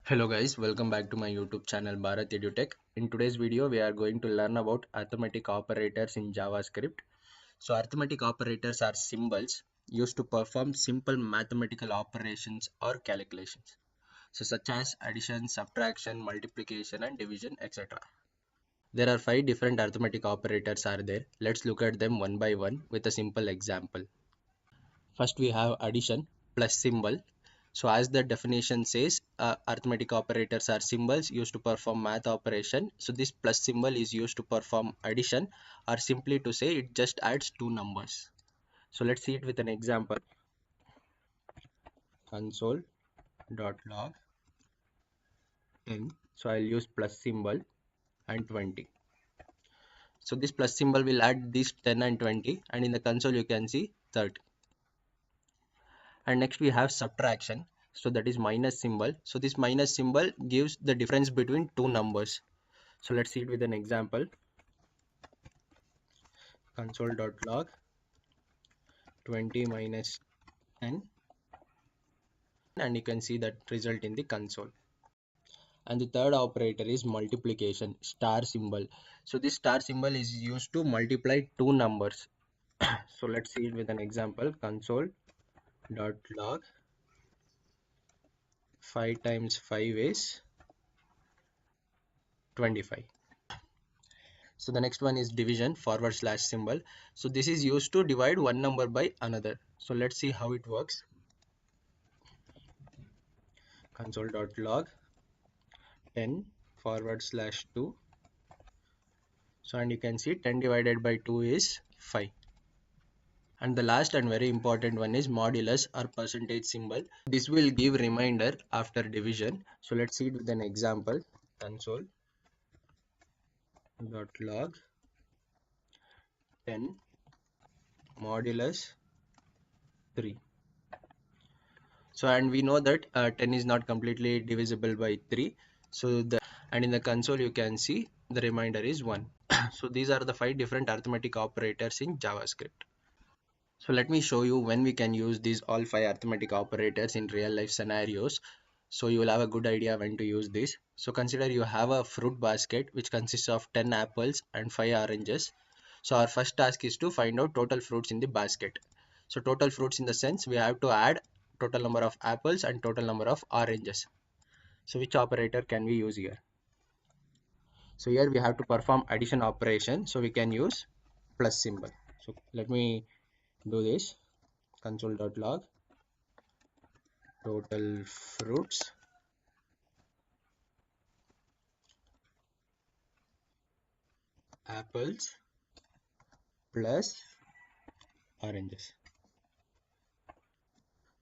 Hello guys, welcome back to my YouTube channel BharathEduTech. In today's video, we are going to learn about arithmetic operators in JavaScript. So arithmetic operators are symbols used to perform simple mathematical operations or calculations. So such as addition, subtraction, multiplication and division, etc. There are 5 different arithmetic operators are there. Let's look at them one by one with a simple example. First we have addition, plus symbol. So as the definition says, arithmetic operators are symbols used to perform math operation. So this plus symbol is used to perform addition, or simply to say it just adds two numbers. So let's see it with an example. Console.log 10. So I'll use plus symbol and 20. So this plus symbol will add these 10 and 20, and in the console you can see 30. And next we have subtraction, so that is minus symbol. So this minus symbol gives the difference between two numbers. So let's see it with an example. Console.log 20 minus 10, and you can see that result in the console. And the third operator is multiplication, star symbol. So this star symbol is used to multiply two numbers. So let's see it with an example. Console.log 5 times 5 is 25. So the next one is division, forward slash symbol. So this is used to divide one number by another. So let's see how it works. Console.log 10 forward slash 2. So and you can see 10 divided by 2 is 5. And the last and very important one is modulus or percentage symbol. This will give remainder after division. So let's see it with an example. Console.log 10 modulus 3. So and we know that 10 is not completely divisible by 3. So and in the console you can see the remainder is 1. So these are the 5 different arithmetic operators in JavaScript. So let me show you when we can use these all 5 arithmetic operators in real life scenarios. So you will have a good idea when to use this. So consider you have a fruit basket which consists of 10 apples and 5 oranges. So our first task is to find out total fruits in the basket. So total fruits in the sense we have to add total number of apples and total number of oranges. So which operator can we use here? So here we have to perform addition operation, so we can use plus symbol. So let me do this. Console.log total fruits apples plus oranges.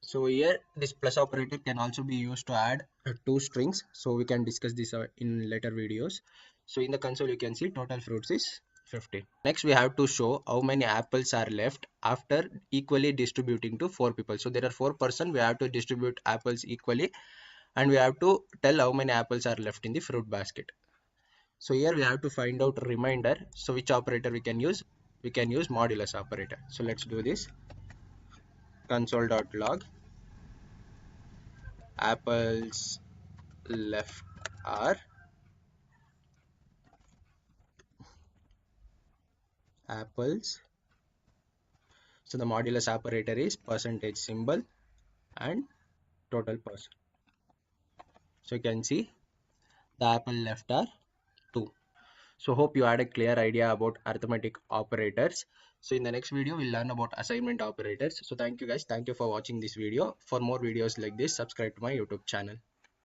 So here this plus operator can also be used to add two strings, so we can discuss this in later videos. So in the console you can see total fruits is 50. Next we have to show how many apples are left after equally distributing to 4 people. So there are 4 persons, we have to distribute apples equally and we have to tell how many apples are left in the fruit basket. So here we have to find out remainder. So which operator we can use? We can use modulus operator. So let's do this. Console.log apples left are apples. So the modulus operator is percentage symbol and total percent. So you can see the apple left are 2. So hope you had a clear idea about arithmetic operators. So in the next video we'll learn about assignment operators. So thank you guys, thank you for watching this video. For more videos like this, subscribe to my YouTube channel.